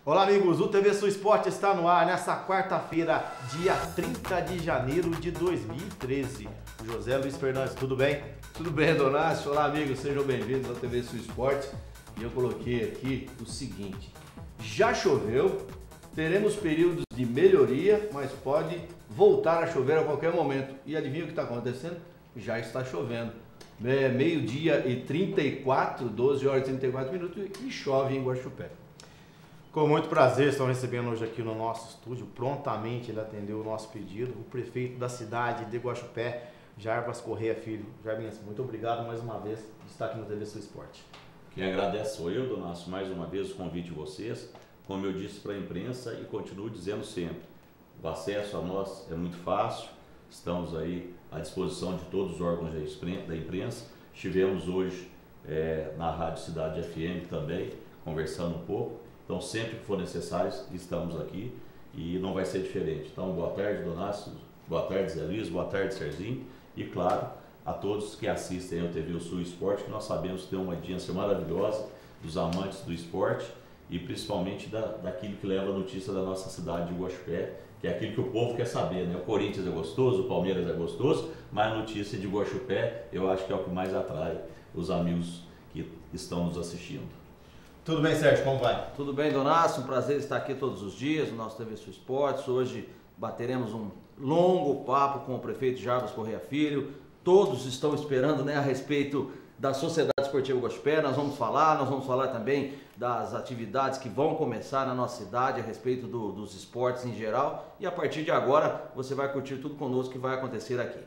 Olá amigos, o TV Sul Esporte está no ar nessa quarta-feira, dia 30 de janeiro de 2013. José Luiz Fernandes, tudo bem? Tudo bem, Donácio? Olá amigos, sejam bem-vindos ao TV Sul Esporte. E eu coloquei aqui o seguinte: já choveu, teremos períodos de melhoria, mas pode voltar a chover a qualquer momento. E adivinha o que está acontecendo? Já está chovendo. Meio-dia e 34, 12 horas e 34 minutos e chove em Guaxupé. Com muito prazer, estamos recebendo hoje aqui no nosso estúdio, prontamente ele atendeu o nosso pedido, o prefeito da cidade de Guaxupé, Jarbas Correia Filho. Jarbinhas, muito obrigado mais uma vez por estar aqui no TV Sul Esporte. Quem agradece sou eu, Donácio, mais uma vez o convite de vocês. Como eu disse para a imprensa e continuo dizendo sempre, o acesso a nós é muito fácil, estamos aí à disposição de todos os órgãos da imprensa. Estivemos hoje na Rádio Cidade FM também, conversando um pouco. Então, sempre que for necessário, estamos aqui e não vai ser diferente. Então, boa tarde, Donácio, boa tarde, Zé Luiz, boa tarde, Serginho. E, claro, a todos que assistem ao TV Sul Esporte, que nós sabemos que tem uma audiência maravilhosa dos amantes do esporte e principalmente daquilo que leva a notícia da nossa cidade de Guaxupé, que é aquilo que o povo quer saber, né? O Corinthians é gostoso, o Palmeiras é gostoso, mas a notícia de Guaxupé eu acho que é o que mais atrai os amigos que estão nos assistindo. Tudo bem, Sérgio? Como vai? Tudo bem, Donácio? Um prazer estar aqui todos os dias no nosso TV Sul Esportes. Hoje bateremos um longo papo com o prefeito Jarbas Correia Filho. Todos estão esperando, né, a respeito da Sociedade Esportiva Guaxupé. Nós vamos falar também das atividades que vão começar na nossa cidade a respeito dos esportes em geral. E a partir de agora você vai curtir tudo conosco que vai acontecer aqui.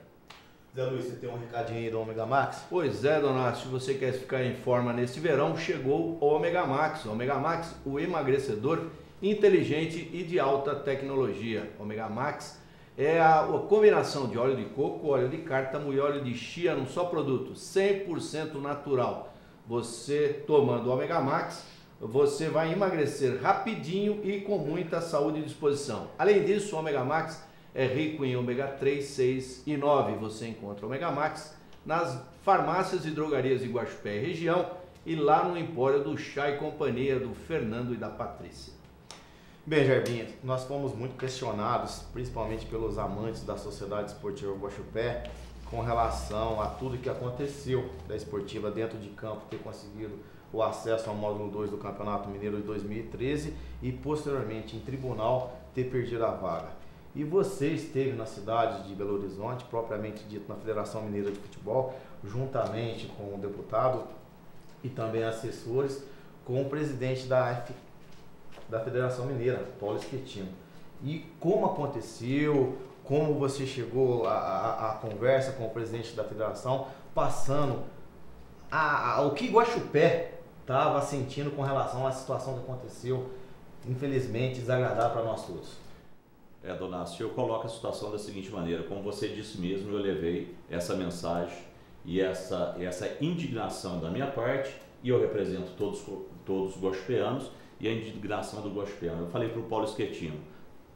Zé Luiz, você tem um recadinho aí do Omega Max? Pois é, Donácio, se você quer ficar em forma nesse verão, chegou o Omega Max. O Omega Max, o emagrecedor inteligente e de alta tecnologia. O Omega Max é a combinação de óleo de coco, óleo de cártamo e óleo de chia num só produto, 100% natural. Você tomando o Omega Max, você vai emagrecer rapidinho e com muita saúde e disposição. Além disso, o Omega Max é rico em ômega 3, 6 e 9. Você encontra o Omega Max nas farmácias e drogarias de Guaxupé e região e lá no empório do Chá e Companhia do Fernando e da Patrícia. Bem, Jarbinha, nós fomos muito questionados, principalmente pelos amantes da Sociedade Esportiva Guaxupé, com relação a tudo que aconteceu da esportiva dentro de campo, ter conseguido o acesso ao módulo 2 do Campeonato Mineiro de 2013 e posteriormente em tribunal ter perdido a vaga. E você esteve na cidade de Belo Horizonte, propriamente dito na Federação Mineira de Futebol, juntamente com o deputado e também assessores, com o presidente da Federação Mineira, Paulo Schettino. E como aconteceu, como você chegou à conversa com o presidente da federação, passando o que Guaxupé estava sentindo com relação à situação que aconteceu, infelizmente desagradável para nós todos. Donácio, eu coloco a situação da seguinte maneira, como você disse mesmo, eu levei essa mensagem e essa indignação da minha parte, e eu represento todos os guaxupeanos e a indignação do guaxupeano. Eu falei para o Paulo Schettino,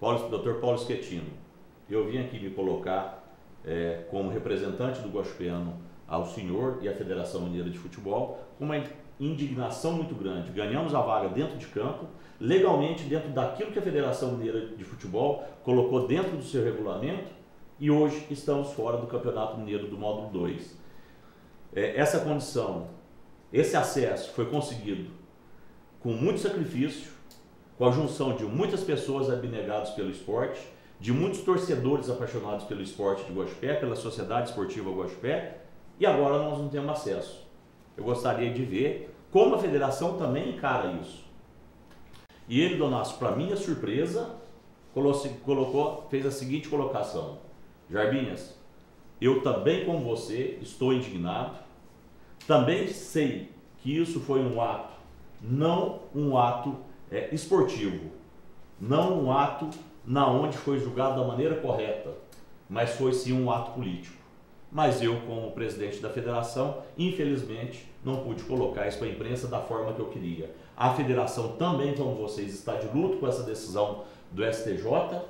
Dr. Paulo Schettino, eu vim aqui me colocar como representante do guaxupeano ao senhor e à Federação Mineira de Futebol, com uma indignação muito grande. Ganhamos a vaga dentro de campo, legalmente dentro daquilo que a Federação Mineira de Futebol colocou dentro do seu regulamento, e hoje estamos fora do Campeonato Mineiro do módulo 2. Essa condição, esse acesso foi conseguido com muito sacrifício, com a junção de muitas pessoas abnegadas pelo esporte, de muitos torcedores apaixonados pelo esporte de Guaxupé, pela Sociedade Esportiva Guaxupé, e agora nós não temos acesso. Eu gostaria de ver como a federação também encara isso. E ele, Donácio, para minha surpresa, fez a seguinte colocação: Jarbinhas, eu também, como você, estou indignado, também sei que isso foi um ato, não um ato esportivo, não um ato na onde foi julgado da maneira correta, mas foi sim um ato político. Mas eu, como presidente da federação, infelizmente, não pude colocar isso para a imprensa da forma que eu queria. A federação também, como vocês, está de luto com essa decisão do STJ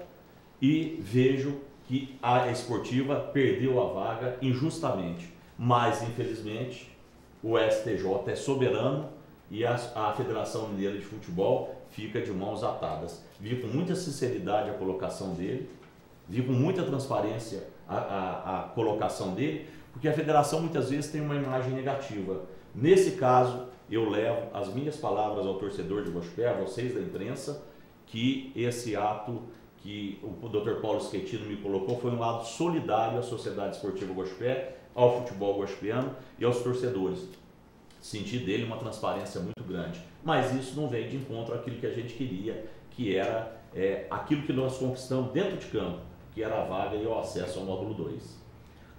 e vejo que a esportiva perdeu a vaga injustamente. Mas, infelizmente, o STJ é soberano e a Federação Mineira de Futebol fica de mãos atadas. Vi com muita sinceridade a colocação dele, vi com muita transparência a colocação dele, porque a federação muitas vezes tem uma imagem negativa. Nesse caso, eu levo as minhas palavras ao torcedor de Guaxupé, a vocês da imprensa, que esse ato que o Dr. Paulo Schettino me colocou foi um lado solidário à Sociedade Esportiva Guaxupé, ao futebol guaxupiano e aos torcedores. Senti dele uma transparência muito grande, mas isso não vem de encontro àquilo que a gente queria, que era aquilo que nós conquistamos dentro de campo, que era a vaga e o acesso ao módulo 2.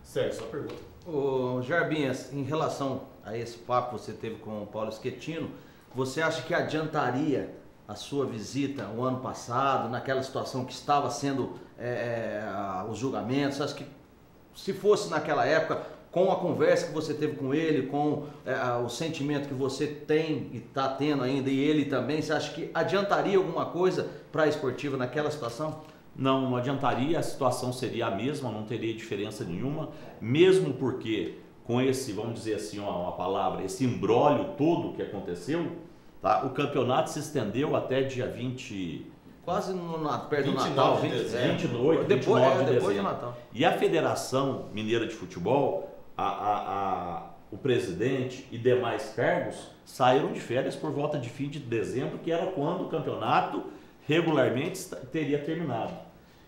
Certo, só pergunta. Ô, Jarbinhas, em relação a esse papo que você teve com o Paulo Schettino, você acha que adiantaria a sua visita o ano passado, naquela situação que estava sendo os julgamentos? Você acha que se fosse naquela época, com a conversa que você teve com ele, com o sentimento que você tem e está tendo ainda, e ele também, você acha que adiantaria alguma coisa para a esportiva naquela situação? Não adiantaria, a situação seria a mesma, não teria diferença nenhuma, mesmo porque com esse, vamos dizer assim, uma palavra, esse imbróglio todo que aconteceu, tá? O campeonato se estendeu até dia 20... Quase perto do Natal, 28, depois 29 de do dezembro. Natal. E a Federação Mineira de Futebol, o presidente e demais cargos saíram de férias por volta de fim de dezembro, que era quando o campeonato regularmente teria terminado.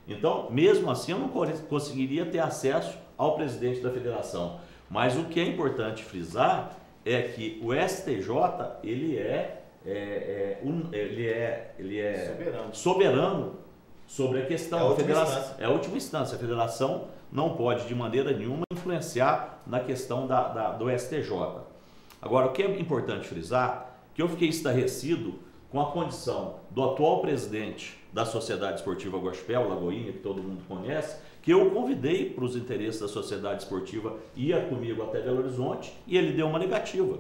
Então, mesmo assim, eu não conseguiria ter acesso ao presidente da federação. Mas o que é importante frisar é que o STJ, ele é soberano sobre a questão da federação. É a última instância. A federação não pode, de maneira nenhuma, influenciar na questão do STJ. Agora, o que é importante frisar, que eu fiquei estarrecido com a condição do atual presidente da Sociedade Esportiva Guaxupé, o Lagoinha, que todo mundo conhece, que eu convidei para os interesses da Sociedade Esportiva, ia comigo até Belo Horizonte, e ele deu uma negativa.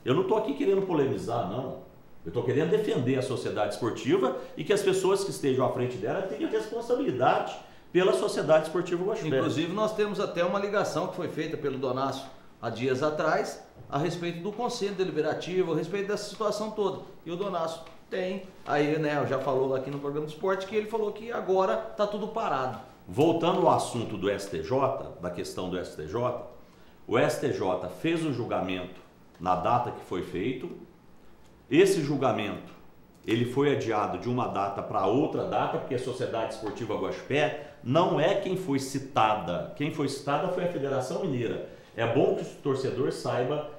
Eu não estou aqui querendo polemizar, não. Eu estou querendo defender a Sociedade Esportiva e que as pessoas que estejam à frente dela tenham responsabilidade pela Sociedade Esportiva Guaxupé. Inclusive, nós temos até uma ligação que foi feita pelo Donácio há dias atrás, a respeito do Conselho Deliberativo, a respeito dessa situação toda. E o Donácio tem, aí, né, já falou aqui no programa do esporte, que ele falou que agora está tudo parado. Voltando ao assunto do STJ, da questão do STJ, o STJ fez o julgamento na data que foi feito. Esse julgamento, ele foi adiado de uma data para outra data, porque a Sociedade Esportiva Guaxupé não é quem foi citada. Quem foi citada foi a Federação Mineira. É bom que o torcedor saiba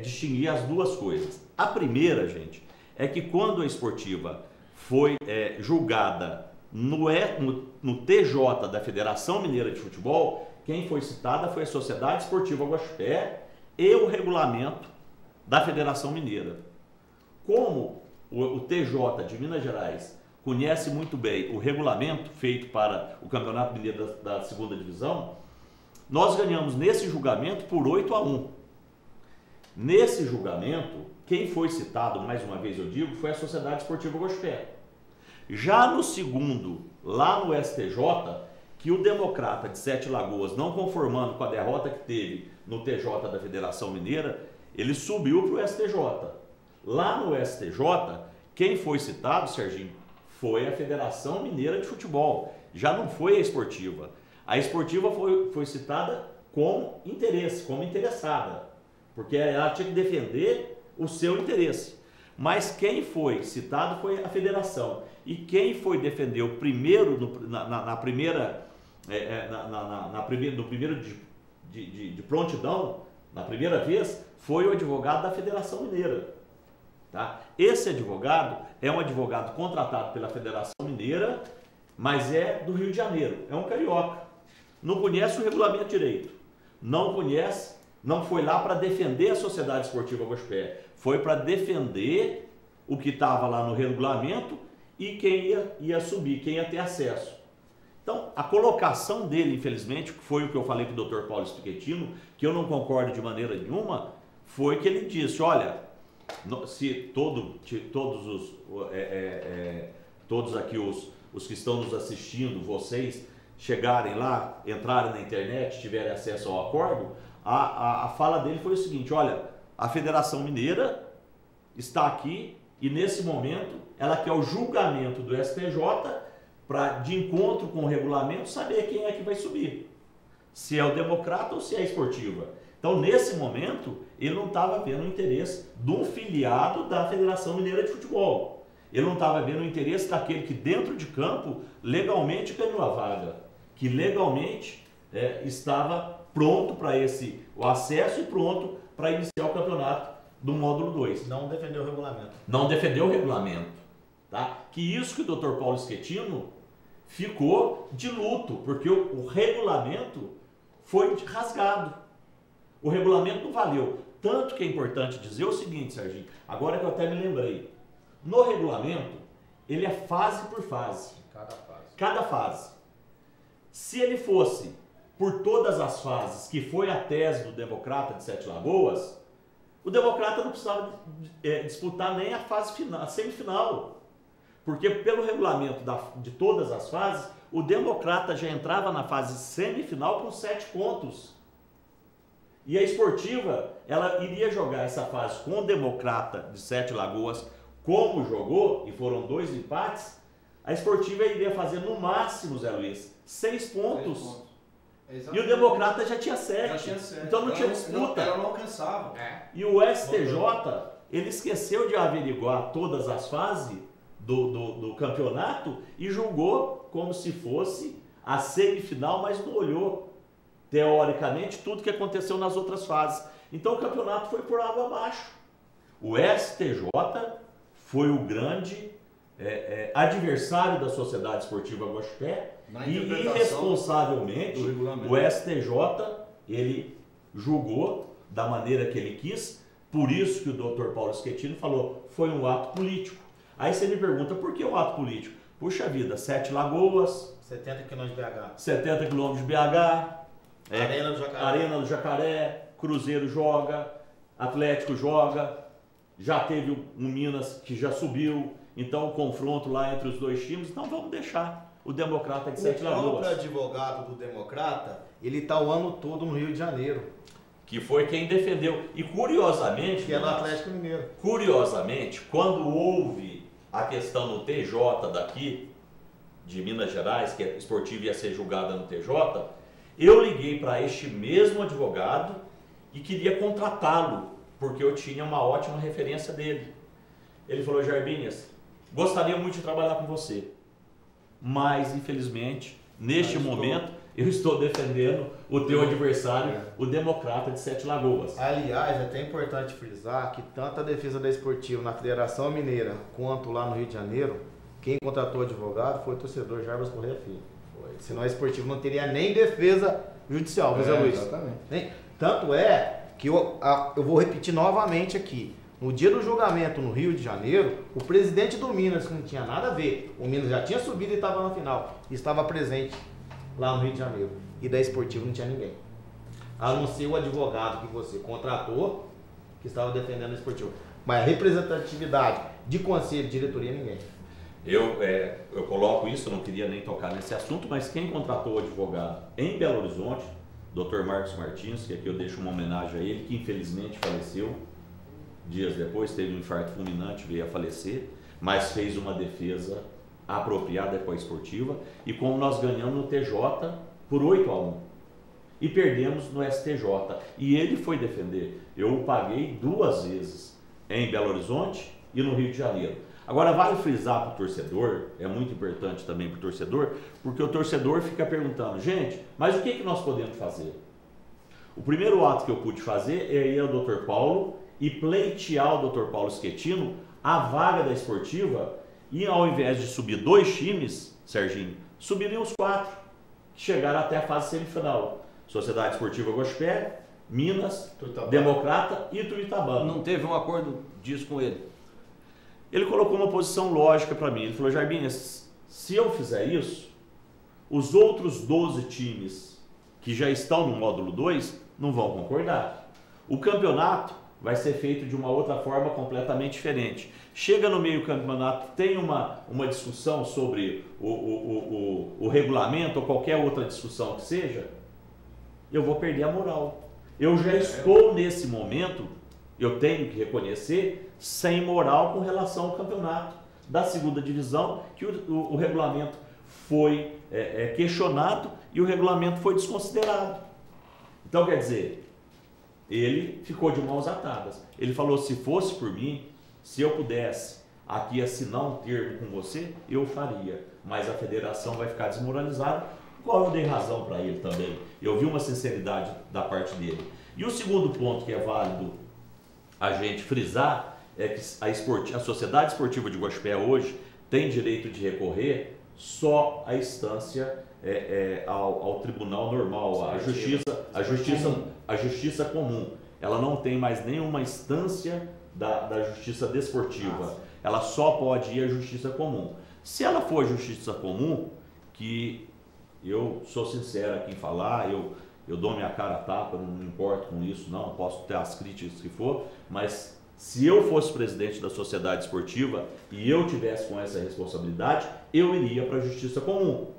distinguir as duas coisas. A primeira, gente, é que quando a esportiva foi julgada no TJ da Federação Mineira de Futebol, quem foi citada foi a Sociedade Esportiva Guaxupé e o regulamento da Federação Mineira. Como o TJ de Minas Gerais conhece muito bem o regulamento feito para o Campeonato Mineiro da segunda divisão, nós ganhamos nesse julgamento por 8-1. Nesse julgamento, quem foi citado, mais uma vez eu digo, foi a Sociedade Esportiva Guaxupé. Já no segundo, lá no STJ, que o Democrata de Sete Lagoas, não conformando com a derrota que teve no TJ da Federação Mineira, ele subiu para o STJ. Lá no STJ, quem foi citado, Serginho, foi a Federação Mineira de Futebol. Já não foi a esportiva. A esportiva foi citada com interesse, como interessada, porque ela tinha que defender o seu interesse. Mas quem foi citado foi a federação. E quem foi defender o primeiro, no primeiro de prontidão, na primeira vez, foi o advogado da Federação Mineira. Tá? Esse advogado é um advogado contratado pela Federação Mineira, mas é do Rio de Janeiro, é um carioca. Não conhece o regulamento direito, não conhece, não foi lá para defender a Sociedade Esportiva Guaxupé, foi para defender o que estava lá no regulamento e quem ia subir, quem ia ter acesso. Então, a colocação dele, infelizmente, foi o que eu falei com o Dr. Paulo Schettino, que eu não concordo de maneira nenhuma, foi que ele disse, olha, se todos aqui os que estão nos assistindo, vocês chegarem lá, entrarem na internet, tiverem acesso ao acordo, a fala dele foi o seguinte, olha, a Federação Mineira está aqui e nesse momento ela quer o julgamento do STJ para, de encontro com o regulamento, saber quem é que vai subir. Se é o Democrata ou se é a Esportiva. Então, nesse momento, ele não estava vendo o interesse de um filiado da Federação Mineira de Futebol. Ele não estava vendo o interesse daquele que dentro de campo legalmente ganhou a vaga, que legalmente estava pronto para o acesso e pronto para iniciar o campeonato do módulo 2. Não defendeu o regulamento. Não defendeu o regulamento. Tá? Que isso que o Dr. Paulo Schettino ficou de luto, porque o regulamento foi rasgado. O regulamento não valeu. Tanto que é importante dizer o seguinte, Serginho, agora que eu até me lembrei. No regulamento, ele é fase por fase. Cada fase. Se ele fosse por todas as fases, que foi a tese do Democrata de Sete Lagoas, o Democrata não precisava disputar nem a fase final, a semifinal. Porque pelo regulamento de todas as fases, o Democrata já entrava na fase semifinal com 7 pontos. E a Esportiva, ela iria jogar essa fase com o Democrata de Sete Lagoas, como jogou, e foram 2 empates, a Esportiva iria fazer no máximo, Zé Luiz, 6 pontos. E o Democrata já tinha 7. Então não tinha disputa. Ela não alcançava. E o STJ, ele esqueceu de averiguar todas as fases do campeonato e julgou como se fosse a semifinal, mas não olhou, teoricamente, tudo que aconteceu nas outras fases. Então o campeonato foi por água abaixo. O STJ foi o grande adversário da Sociedade Esportiva Guaxupé e irresponsavelmente o STJ ele julgou da maneira que ele quis, por isso que o Dr. Paulo Schettino falou, foi um ato político. Aí você me pergunta, por que um ato político? Puxa vida, Sete Lagoas, 70 km de BH. 70 km de BH, Arena do Jacaré. Arena do Jacaré, Cruzeiro joga, Atlético joga, já teve um Minas que já subiu, então o confronto lá entre os dois times, então vamos deixar o Democrata de Sete Lagoas. O próprio advogado do Democrata, ele está o ano todo no Rio de Janeiro. Que foi quem defendeu. E curiosamente... Que é do Atlético Mineiro. Curiosamente, quando houve a questão no TJ daqui, de Minas Gerais, que a Esportiva ia ser julgada no TJ, eu liguei para este mesmo advogado e queria contratá-lo, porque eu tinha uma ótima referência dele. Ele falou, Jarbinhas, gostaria muito de trabalhar com você, mas infelizmente, neste momento, eu estou defendendo o teu adversário, o Democrata de Sete Lagoas. Aliás, é até importante frisar que tanto a defesa da Esportiva na Federação Mineira, quanto lá no Rio de Janeiro, quem contratou o advogado foi o torcedor Jarbas Correia Filho. Senão a Esportiva não teria nem defesa judicial, Zé Luiz. Exatamente. Tanto é que eu vou repetir novamente aqui. No dia do julgamento no Rio de Janeiro, o presidente do Minas, que não tinha nada a ver, o Minas já tinha subido e estava na final, estava presente lá no Rio de Janeiro. E da Esportiva não tinha ninguém. A não ser o advogado que você contratou, que estava defendendo a Esportiva. Mas a representatividade de conselho, diretoria, ninguém. Eu coloco isso, eu não queria nem tocar nesse assunto, mas quem contratou o advogado em Belo Horizonte, Dr. Marcos Martins, que aqui eu deixo uma homenagem a ele, que infelizmente faleceu, dias depois teve um infarto fulminante, veio a falecer, mas fez uma defesa apropriada com a Esportiva, e como nós ganhamos no TJ por 8-1 e perdemos no STJ, e ele foi defender. Eu o paguei 2 vezes em Belo Horizonte e no Rio de Janeiro. Agora vale frisar para o torcedor, é muito importante também para o torcedor, porque o torcedor fica perguntando, gente, mas o que nós podemos fazer? O primeiro ato que eu pude fazer é ir ao Dr. Paulo e pleitear o Dr. Paulo Schettino a vaga da Esportiva, e ao invés de subir 2 times, Serginho, subiriam os 4, que chegaram até a fase semifinal. Sociedade Esportiva Guaxupé, Minas, Tuitabá. Democrata e Tuitabá. Não teve um acordo disso com ele. Ele colocou uma posição lógica para mim. Ele falou, Jarbinhas, se eu fizer isso, os outros 12 times que já estão no módulo 2 não vão concordar. O campeonato vai ser feito de uma outra forma completamente diferente. Chega no meio do campeonato, tem uma discussão sobre o regulamento ou qualquer outra discussão que seja, eu vou perder a moral. Eu já estou nesse momento Eu tenho que reconhecer sem moral com relação ao campeonato da segunda divisão, que o regulamento foi questionado e o regulamento foi desconsiderado. Então, quer dizer, ele ficou de mãos atadas. Ele falou, se fosse por mim, se eu pudesse aqui assinar um termo com você, eu faria. Mas a federação vai ficar desmoralizada, qual eu dei razão para ele também. Eu vi uma sinceridade da parte dele. E o segundo ponto que é válido a gente frisar é que a Sociedade Esportiva de Guaxupé hoje tem direito de recorrer só à instância ao tribunal normal, a justiça comum. Ela não tem mais nenhuma instância da justiça desportiva. Ela só pode ir à justiça comum. Se ela for justiça comum, que eu sou sincero aqui em falar, eu dou minha cara a tapa, não me importo com isso, não, posso ter as críticas que for, mas se eu fosse presidente da sociedade esportiva e eu tivesse com essa responsabilidade, eu iria para a justiça comum.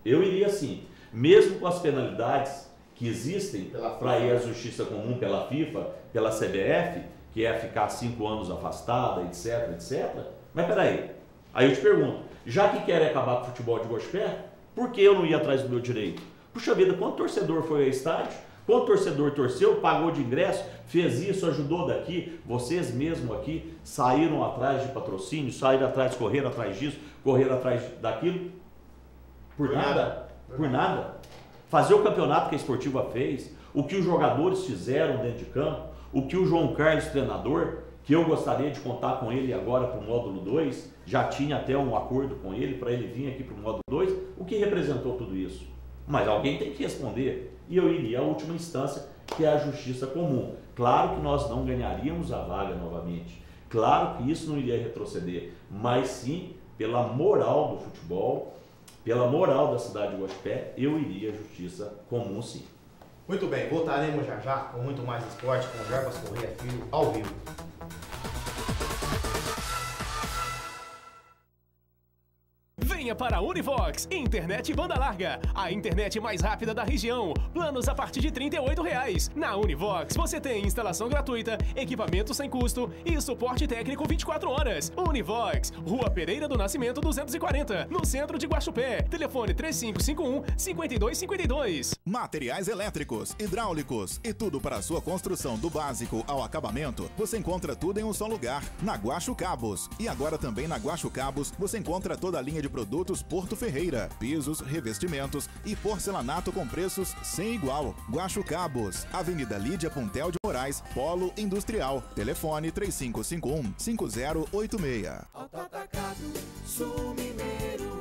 Eu iria sim, mesmo com as penalidades que existem para ir à justiça comum pela FIFA, pela CBF, que é ficar 5 anos afastada, etc, etc. Mas peraí, aí eu te pergunto, já que querem acabar com o futebol de Guaxupé, por que eu não ia atrás do meu direito? Puxa vida, quanto torcedor foi ao estádio? Quanto torcedor torceu, pagou de ingresso, fez isso, ajudou daqui? Vocês mesmo aqui saíram atrás de patrocínio, saíram atrás, correram atrás disso, correram atrás daquilo? Por nada? Por nada? Fazer o campeonato que a Esportiva fez, o que os jogadores fizeram dentro de campo, o que o João Carlos, treinador, que eu gostaria de contar com ele agora para o módulo 2, já tinha até um acordo com ele para ele vir aqui para o módulo 2, o que representou tudo isso? Mas alguém tem que responder, e eu iria à última instância, que é a justiça comum. Claro que nós não ganharíamos a vaga novamente, claro que isso não iria retroceder, mas sim, pela moral do futebol, pela moral da cidade de Guaxupé, eu iria à justiça comum sim. Muito bem, voltaremos já com muito mais esporte, com Jarbas Correia Filho ao vivo. Venha para a Univox, internet banda larga, a internet mais rápida da região, planos a partir de R$ 38,00. Na Univox você tem instalação gratuita, equipamento sem custo e suporte técnico 24 horas. Univox, Rua Pereira do Nascimento 240, no centro de Guaxupé. Telefone 3551-5252. Materiais elétricos, hidráulicos e tudo para a sua construção do básico ao acabamento, você encontra tudo em um só lugar, na Guaxu Cabos. E agora também na Guaxu Cabos você encontra toda a linha de produtos Porto Ferreira, pisos, revestimentos e porcelanato com preços sem igual. Guaxu Cabos, Avenida Lídia Puntel de Moraes, Polo Industrial. Telefone 3551-5086. Autoatacado, Sul Mineiro,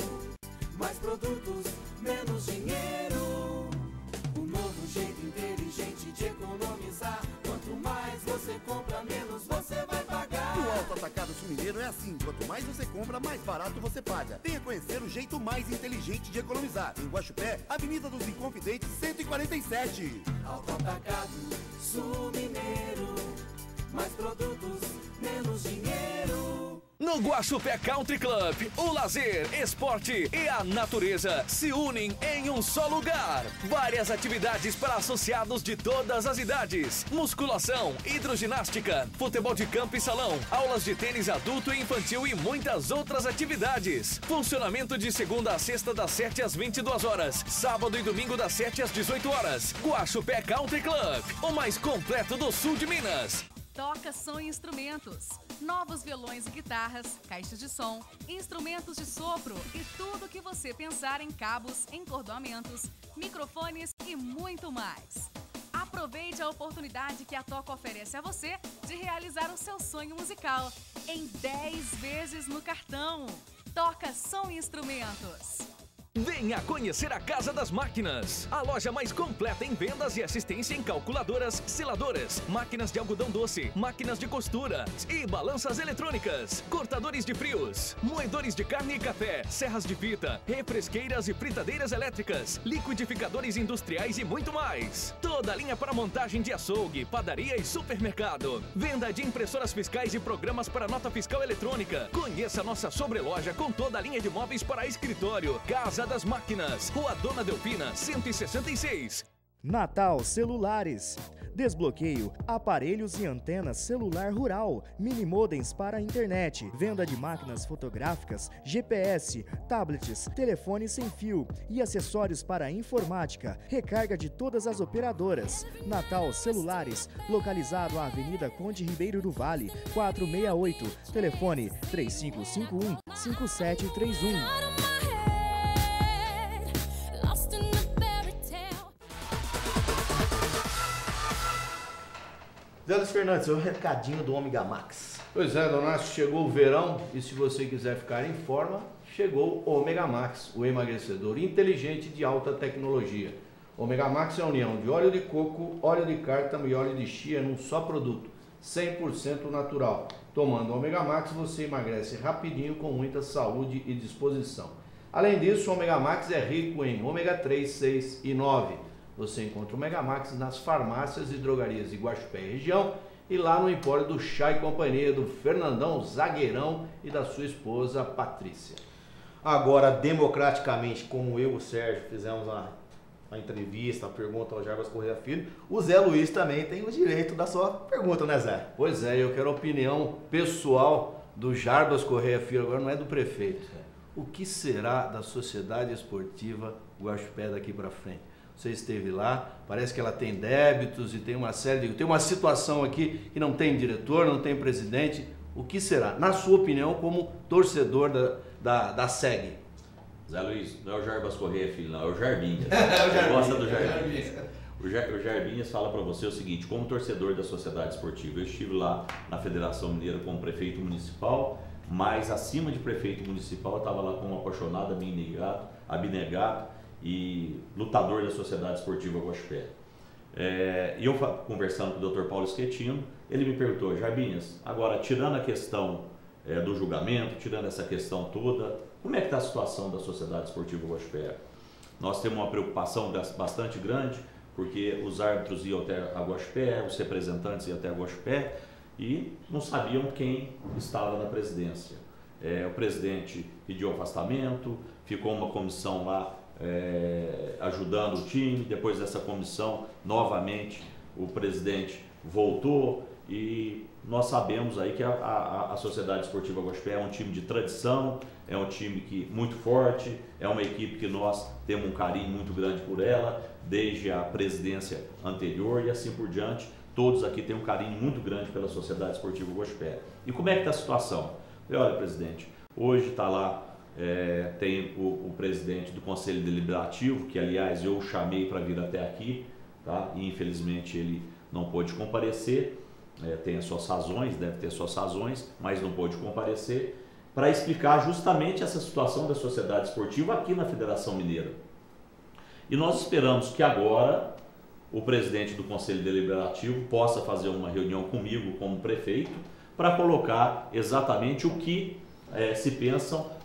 mais produtos, menos dinheiro. Um novo jeito inteligente de economizar. Quanto mais você compra, menos você vai pagar. No Alto Atacado Sul Mineiro é assim, quanto mais você compra, mais barato você paga. Venha conhecer o jeito mais inteligente de economizar. Em Guaxupé, Avenida dos Inconfidentes, 147. Alto Atacado, Sul Mineiro, mais produtos, menos dinheiro. No Guaxupé Country Club, o lazer, esporte e a natureza se unem em um só lugar. Várias atividades para associados de todas as idades. Musculação, hidroginástica, futebol de campo e salão, aulas de tênis adulto e infantil e muitas outras atividades. Funcionamento de segunda a sexta das 7 às 22 horas. Sábado e domingo das 7 às 18 horas. Guaxupé Country Club, o mais completo do sul de Minas. Toca Som e Instrumentos. Novos violões e guitarras, caixas de som, instrumentos de sopro e tudo que você pensar em cabos, encordoamentos, microfones e muito mais. Aproveite a oportunidade que a Toca oferece a você de realizar o seu sonho musical em 10 vezes no cartão. Toca Som e Instrumentos. Venha conhecer a Casa das Máquinas, a loja mais completa em vendas e assistência em calculadoras, seladoras, máquinas de algodão doce, máquinas de costura e balanças eletrônicas, cortadores de frios, moedores de carne e café, serras de fita, refresqueiras e fritadeiras elétricas, liquidificadores industriais e muito mais. Toda a linha para montagem de açougue, padaria e supermercado. Venda de impressoras fiscais e programas para nota fiscal eletrônica. Conheça nossa sobreloja com toda a linha de móveis para escritório. Casa das Máquinas, Rua Dona Delfina, 166. Natal Celulares. Desbloqueio, aparelhos e antenas celular rural, mini modems para a internet, venda de máquinas fotográficas, GPS, tablets, telefones sem fio e acessórios para a informática, recarga de todas as operadoras. Natal Celulares, localizado à Avenida Conde Ribeiro do Vale, 468, telefone 3551-5731. Zé Luiz Fernandes, seu recadinho do Ômega Max. Pois é, Donácio, chegou o verão e se você quiser ficar em forma, chegou o Ômega Max, o emagrecedor inteligente de alta tecnologia. O Ômega Max é a união de óleo de coco, óleo de cártamo e óleo de chia num só produto, 100% natural. Tomando o Ômega Max, você emagrece rapidinho com muita saúde e disposição. Além disso, o Ômega Max é rico em ômega 3, 6 e 9. Você encontra o Ômega Max nas farmácias e drogarias de Guaxupé e região e lá no empório do Chá e Companhia do Fernandão Zagueirão e da sua esposa Patrícia. Agora, democraticamente, como eu e o Sérgio fizemos a entrevista, a pergunta ao Jarbas Correia Filho, o Zé Luiz também tem o direito da sua pergunta, né, Zé? Pois é, eu quero a opinião pessoal do Jarbas Correia Filho, agora não é do prefeito. O que será da Sociedade Esportiva Guaxupé daqui para frente? Você esteve lá, parece que ela tem débitos e tem uma série de... Tem uma situação aqui que não tem diretor, não tem presidente. O que será? Na sua opinião, como torcedor da SEG? Zé Luiz, não é o Jarbas Correia Filho, não, é o Jarbinhas. Você gosta do Jarbinhas. O Jarbinhas fala para você o seguinte, como torcedor da Sociedade Esportiva, eu estive lá na Federação Mineira como prefeito municipal, mas acima de prefeito municipal eu estava lá como apaixonado, abnegado e lutador da Sociedade Esportiva Guaxupé. E eu conversando com o Dr. Paulo Schettino, ele me perguntou, Jarbinhas, agora tirando a questão do julgamento, tirando essa questão toda, como é que está a situação da Sociedade Esportiva Guaxupé? Nós temos uma preocupação bastante grande, porque os árbitros iam até a Guaxupé, os representantes iam até a Guaxupé e não sabiam quem estava na presidência. O presidente pediu afastamento, ficou uma comissão lá ajudando o time, depois dessa comissão, novamente, o presidente voltou e nós sabemos aí que a Sociedade Esportiva Guaxupé é um time de tradição, é um time muito forte, é uma equipe que nós temos um carinho muito grande por ela, desde a presidência anterior e assim por diante, todos aqui têm um carinho muito grande pela Sociedade Esportiva Guaxupé. E como é que está a situação? Olha, presidente, hoje está lá, tem o presidente do Conselho Deliberativo, que aliás eu chamei para vir até aqui, tá? E infelizmente ele não pôde comparecer, tem as suas razões, deve ter suas razões, mas não pôde comparecer, para explicar justamente essa situação da sociedade esportiva aqui na Federação Mineira. E nós esperamos que agora o presidente do Conselho Deliberativo possa fazer uma reunião comigo como prefeito para colocar exatamente o que se pensa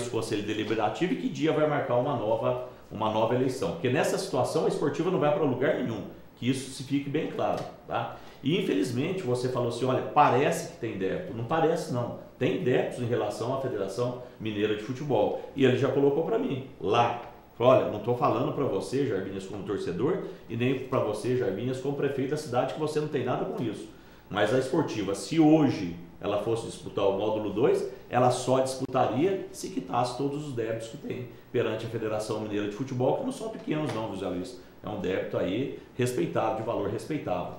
o Conselho Deliberativo e que dia vai marcar uma nova eleição. Porque nessa situação a esportiva não vai para lugar nenhum, que isso se fique bem claro, tá? E infelizmente você falou assim, olha, parece que tem débito. Não parece não, tem débitos em relação à Federação Mineira de Futebol. E ele já colocou para mim, lá. Olha, não estou falando para você, Jarbinhas, como torcedor, e nem para você, Jarbinhas, como prefeito da cidade, que você não tem nada com isso. Mas a esportiva, se hoje ela fosse disputar o módulo 2, ela só disputaria se quitasse todos os débitos que tem perante a Federação Mineira de Futebol, que não são pequenos não, José Luiz. É um débito aí respeitável, de valor respeitável.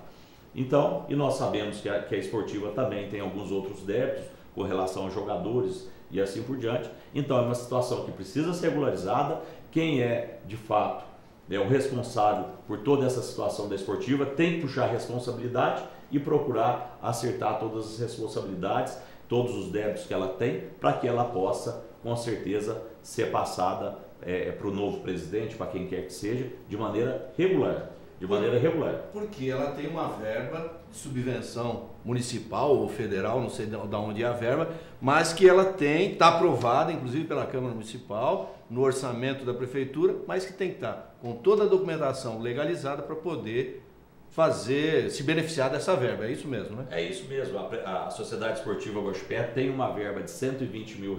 Então, e nós sabemos que a esportiva também tem alguns outros débitos com relação aos jogadores e assim por diante. Então, é uma situação que precisa ser regularizada. Quem é, de fato, o responsável por toda essa situação da esportiva tem que puxar a responsabilidade e procurar acertar todas as responsabilidades, todos os débitos que ela tem, para que ela possa, com certeza, ser passada para o novo presidente, para quem quer que seja, de maneira regular. Porque ela tem uma verba de subvenção municipal ou federal, não sei de onde é a verba, mas que ela está aprovada, inclusive pela Câmara Municipal, no orçamento da Prefeitura, mas que tem que estar com toda a documentação legalizada para poder se beneficiar dessa verba, é isso mesmo, né? É isso mesmo, a Sociedade Esportiva Guaxupé tem uma verba de R$120 mil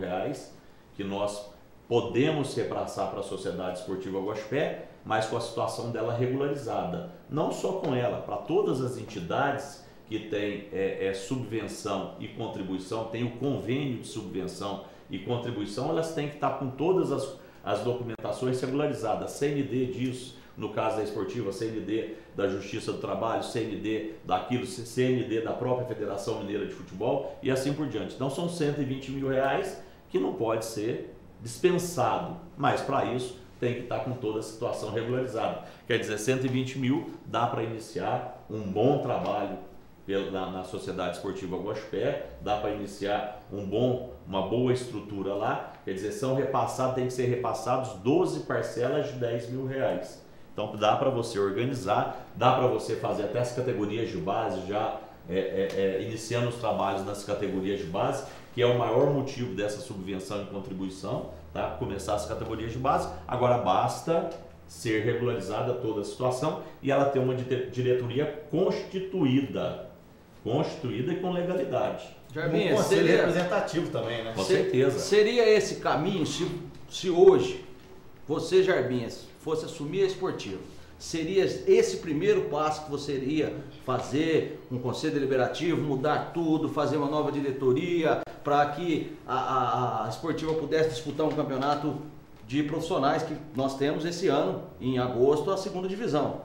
que nós podemos repassar para a Sociedade Esportiva Guaxupé, mas com a situação dela regularizada. Não só com ela, para todas as entidades que têm subvenção e contribuição, tem o convênio de subvenção e contribuição, elas têm que estar com todas as documentações regularizadas, CND disso, no caso da esportiva, CND da Justiça do Trabalho, CND daquilo, CND da própria Federação Mineira de Futebol e assim por diante. Então são R$120 mil que não pode ser dispensado, mas para isso tem que estar com toda a situação regularizada. Quer dizer, 120 mil dá para iniciar um bom trabalho na Sociedade Esportiva Guaxupé, dá para iniciar uma boa estrutura lá, quer dizer, tem que ser repassados 12 parcelas de R$10 mil. Então dá para você organizar, dá para você fazer até as categorias de base, já iniciando os trabalhos nas categorias de base, que é o maior motivo dessa subvenção e contribuição, tá? Começar as categorias de base. Agora basta ser regularizada toda a situação e ela ter uma diretoria constituída e com legalidade. Um conselho representativo também, né? Com certeza. Seria esse caminho se hoje você, Jarbinhas, fosse assumir a esportiva? Seria esse primeiro passo que você iria fazer, um conselho deliberativo, mudar tudo, fazer uma nova diretoria, para que a esportiva pudesse disputar um campeonato de profissionais que nós temos esse ano, em agosto, a segunda divisão?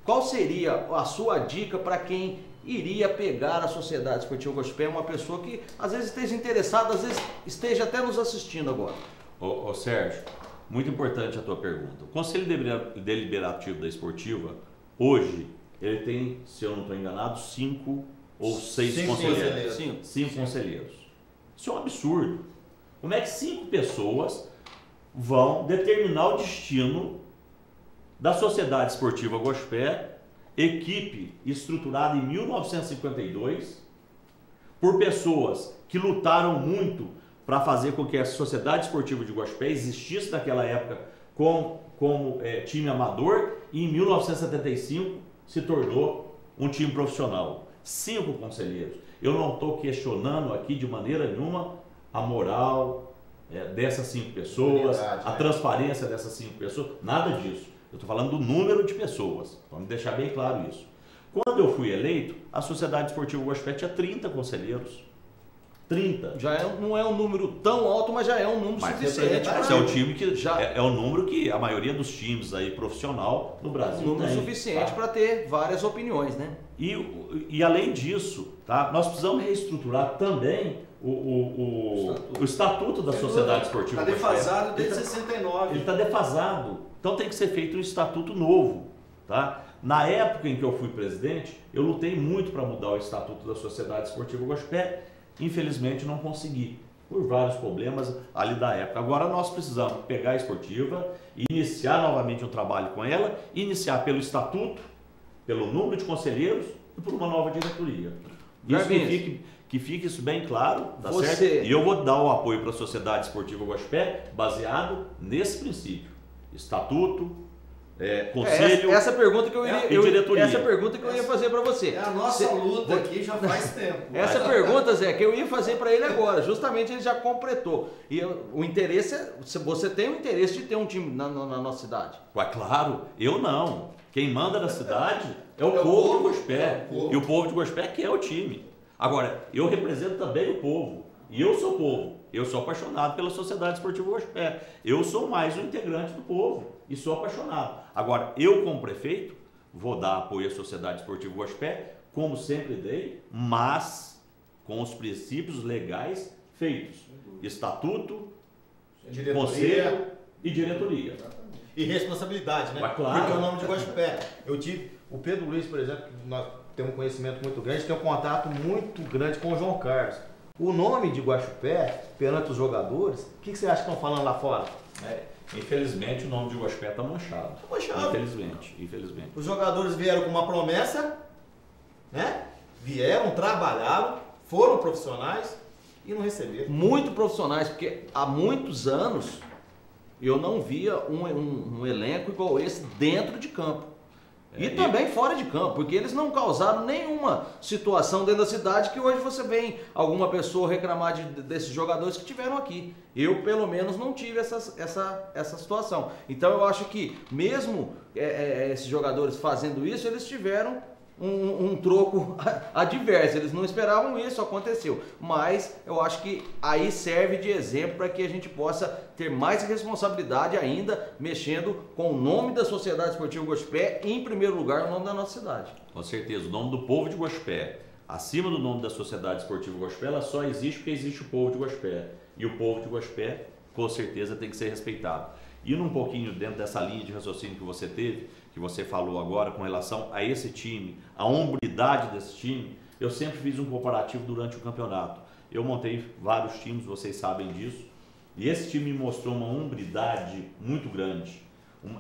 Qual seria a sua dica para quem iria pegar a Sociedade Esportiva Guaxupé, uma pessoa que às vezes esteja interessada, às vezes esteja até nos assistindo agora? Ô Sérgio, muito importante a tua pergunta. O Conselho Deliberativo da Esportiva, hoje, ele tem, se eu não estou enganado, 5 ou 6 conselheiros. 5 conselheiros. Isso é um absurdo. Como é que 5 pessoas vão determinar o destino da Sociedade Esportiva Guaxupé, equipe estruturada em 1952, por pessoas que lutaram muito para fazer com que a Sociedade Esportiva de Guaxupé existisse naquela época como time amador, e em 1975 se tornou um time profissional. 5 conselheiros. Eu não estou questionando aqui de maneira nenhuma a moral dessas 5 pessoas, a transparência dessas 5 pessoas, nada disso. Eu estou falando do número de pessoas, vamos deixar bem claro isso. Quando eu fui eleito, a Sociedade Esportiva Guaxupé tinha 30 conselheiros. 30. Não é um número tão alto, mas já é um número suficiente. Esse é o time que é o número que a maioria dos times aí profissional no Brasil tem. Um número suficiente para ter várias opiniões, né? E além disso, tá, nós precisamos reestruturar também o estatuto da Sociedade Esportiva Guaxupé. Está defasado desde 69. Ele está defasado. Então tem que ser feito um estatuto novo, tá? Na época em que eu fui presidente, eu lutei muito para mudar o estatuto da Sociedade Esportiva Guaxupé. Infelizmente não consegui, por vários problemas ali da época. Agora nós precisamos pegar a esportiva e iniciar novamente um trabalho com ela, iniciar pelo estatuto, pelo número de conselheiros e por uma nova diretoria. Isso que fique isso bem claro, tá certo? E eu vou dar o apoio para a Sociedade Esportiva Guaxupé baseado nesse princípio. Estatuto, conselho essa pergunta que eu iria, e diretoria. Essa pergunta que eu ia fazer para você. É a nossa luta aqui já faz tempo. Essa pergunta, Zé, que eu ia fazer para ele agora. Justamente ele já completou. E o interesse você tem o interesse de ter um time na nossa cidade? Ué, claro, eu não. Quem manda na cidade é o povo de Guaxupé. E o povo de Guaxupé que é o time. Agora, eu represento também o povo. E eu sou povo. Eu sou apaixonado pela Sociedade Esportiva Guaxupé. Eu sou mais um integrante do povo e sou apaixonado. Agora, eu como prefeito, vou dar apoio à Sociedade Esportiva Guaxupé, como sempre dei, mas com os princípios legais feitos. Estatuto, conselho e diretoria. E responsabilidade, né? Mas, claro. Porque é o nome de Guaxupé. O Pedro Luiz, por exemplo, que nós temos um conhecimento muito grande, tem um contato muito grande com o João Carlos. O nome de Guaxupé, perante os jogadores, o que você acha que estão falando lá fora? Infelizmente o nome de Guaxupé está manchado. Tá manchado. Infelizmente. Os jogadores vieram com uma promessa, né? Vieram, trabalharam, foram profissionais e não receberam. Muito profissionais, porque há muitos anos eu não via um elenco igual esse dentro de campo. E também fora de campo, porque eles não causaram nenhuma situação dentro da cidade que hoje você vê alguma pessoa reclamar desses jogadores que tiveram aqui. Eu, pelo menos, não tive essa situação. Então, eu acho que mesmo esses jogadores fazendo isso, eles tiveram um troco adverso. Eles não esperavam isso, aconteceu. Mas eu acho que aí serve de exemplo para que a gente possa ter mais responsabilidade ainda, mexendo com o nome da Sociedade Esportiva Guaxupé e, em primeiro lugar, o nome da nossa cidade. Com certeza, o nome do povo de Guaxupé, acima do nome da Sociedade Esportiva Guaxupé, ela só existe porque existe o povo de Guaxupé. E o povo de Guaxupé, com certeza, tem que ser respeitado. Indo um pouquinho dentro dessa linha de raciocínio que você teve, que você falou agora com relação a esse time, a hombridade desse time, eu sempre fiz um comparativo durante o campeonato. Eu montei vários times, vocês sabem disso, e esse time me mostrou uma hombridade muito grande.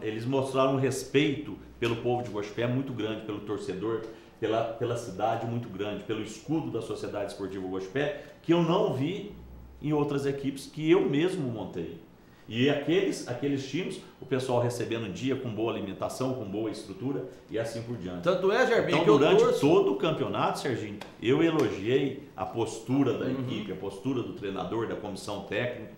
Eles mostraram um respeito pelo povo de Guaxupé muito grande, pelo torcedor, pela cidade muito grande, pelo escudo da Sociedade Esportiva Guaxupé, que eu não vi em outras equipes que eu mesmo montei. E aqueles times, o pessoal recebendo dia com boa alimentação, com boa estrutura e assim por diante. Tanto é, Jarbinho, então, durante todo o campeonato, Serginho, eu elogiei a postura da equipe, a postura do treinador, da comissão técnica,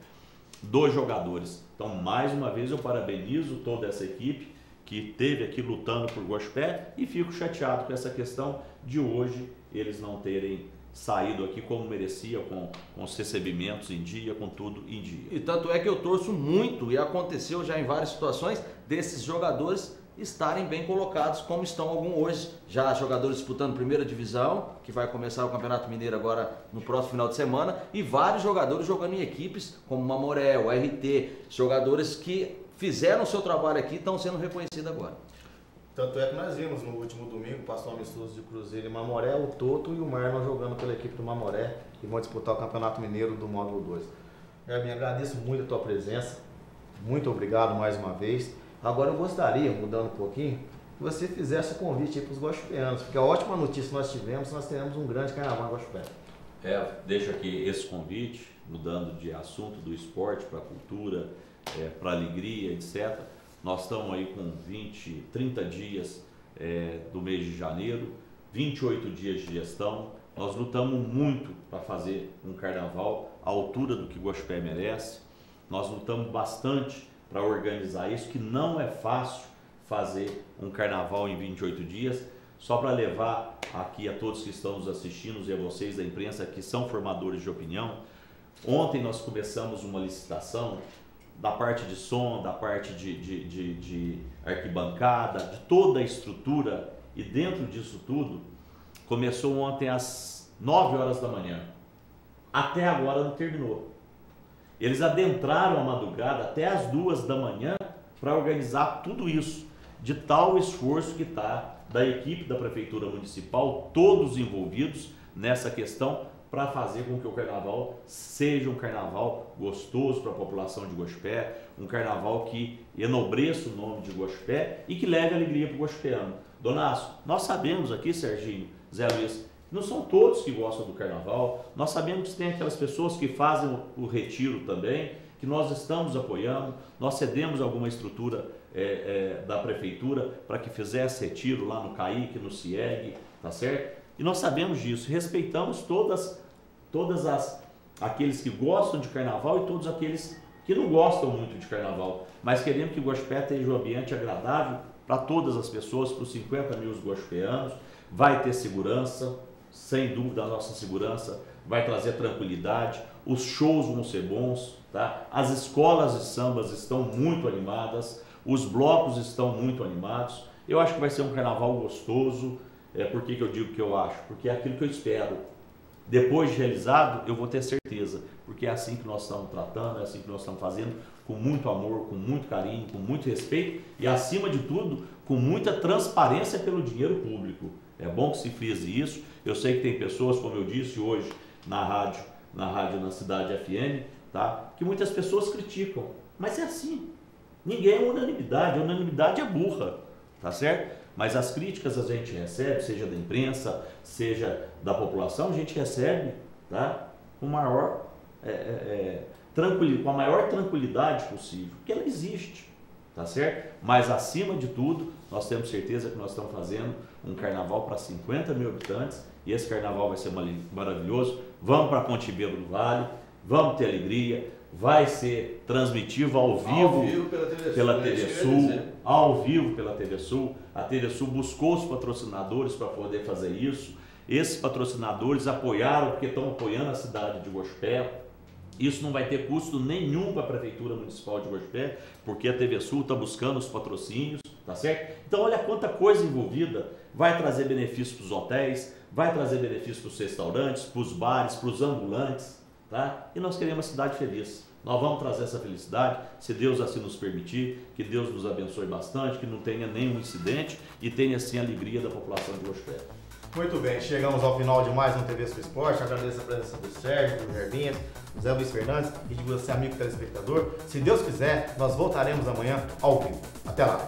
dos jogadores. Então, mais uma vez, eu parabenizo toda essa equipe que esteve aqui lutando por Guaxupé e fico chateado com essa questão de hoje eles não terem saído aqui como merecia, com os recebimentos em dia, com tudo em dia. E tanto é que eu torço muito, e aconteceu já em várias situações, desses jogadores estarem bem colocados, como estão alguns hoje. Já jogadores disputando primeira divisão, que vai começar o Campeonato Mineiro agora no próximo final de semana, e vários jogadores jogando em equipes como Mamoré, o RT, jogadores que fizeram o seu trabalho aqui e estão sendo reconhecidos agora. Tanto é que nós vimos no último domingo, passou um amistoso de Cruzeiro e Mamoré, o Toto e o Marlon jogando pela equipe do Mamoré e vão disputar o Campeonato Mineiro do módulo 2. Garbinho, agradeço muito a tua presença, muito obrigado mais uma vez. Agora eu gostaria, mudando um pouquinho, que você fizesse o convite para os guaxupeanos, porque a ótima notícia que nós tivemos, nós teremos um grande carnaval em Guaxupé. Deixo aqui esse convite, mudando de assunto do esporte para a cultura, para a alegria, etc. Nós estamos aí com 30 dias do mês de janeiro, 28 dias de gestão. Nós lutamos muito para fazer um carnaval à altura do que Guaxupé merece. Nós lutamos bastante para organizar isso, que não é fácil fazer um carnaval em 28 dias. Só para levar aqui a todos que estão nos assistindo e a vocês da imprensa que são formadores de opinião, ontem nós começamos uma licitação da parte de som, da parte de arquibancada, de toda a estrutura, e dentro disso tudo, começou ontem às 9 horas da manhã. Até agora não terminou. Eles adentraram a madrugada até às 2 da manhã para organizar tudo isso, de tal esforço que está da equipe da Prefeitura Municipal, todos envolvidos nessa questão, para fazer com que o carnaval seja um carnaval gostoso para a população de Guaxupé, um carnaval que enobreça o nome de Guaxupé e que leve alegria para o guaxupeano. Donácio, nós sabemos aqui, Serginho, Zé Luiz, não são todos que gostam do carnaval, nós sabemos que tem aquelas pessoas que fazem o retiro também, que nós estamos apoiando, nós cedemos alguma estrutura da prefeitura para que fizesse retiro lá no CAIC, no CIEG, tá certo? E nós sabemos disso, respeitamos aqueles que gostam de carnaval e todos aqueles que não gostam muito de carnaval, mas queremos que Guaxupé tenha um ambiente agradável para todas as pessoas, para os 50 mil guaxupeanos. Vai ter segurança, sem dúvida a nossa segurança vai trazer tranquilidade, os shows vão ser bons, tá? As escolas de sambas estão muito animadas, os blocos estão muito animados. Eu acho que vai ser um carnaval gostoso. Por que eu digo que eu acho? Porque é aquilo que eu espero. Depois de realizado, eu vou ter certeza, porque é assim que nós estamos tratando, é assim que nós estamos fazendo, com muito amor, com muito carinho, com muito respeito e, acima de tudo, com muita transparência pelo dinheiro público. É bom que se frise isso. Eu sei que tem pessoas, como eu disse hoje na rádio na Cidade FM, tá? Que muitas pessoas criticam, mas é assim. Ninguém é unanimidade, a unanimidade é burra, tá certo? Mas as críticas a gente recebe, seja da imprensa, seja da população, a gente recebe, tá? Com a maior tranquilidade possível, porque ela existe. tá certo? Mas acima de tudo, nós temos certeza que nós estamos fazendo um carnaval para 50 mil habitantes e esse carnaval vai ser maravilhoso. Vamos para Ponte Belo do Vale, vamos ter alegria, vai ser transmitido ao vivo pela TV Sul, ao vivo pela TV Sul. A TV Sul buscou os patrocinadores para poder fazer isso. Esses patrocinadores apoiaram, porque estão apoiando a cidade de Guaxupé. Isso não vai ter custo nenhum para a Prefeitura Municipal de Guaxupé, porque a TV Sul está buscando os patrocínios, tá certo? Então olha quanta coisa envolvida, vai trazer benefícios para os hotéis, vai trazer benefícios para os restaurantes, para os bares, para os ambulantes, tá? E nós queremos uma cidade feliz. Nós vamos trazer essa felicidade, se Deus assim nos permitir, que Deus nos abençoe bastante, que não tenha nenhum incidente e tenha assim a alegria da população de Guaxupé. Muito bem, chegamos ao final de mais um TV Sul Esporte. Agradeço a presença do Sérgio, do Jarbinhas, do Zé Luiz Fernandes e de você, amigo telespectador. Se Deus quiser, nós voltaremos amanhã ao vivo. Até lá!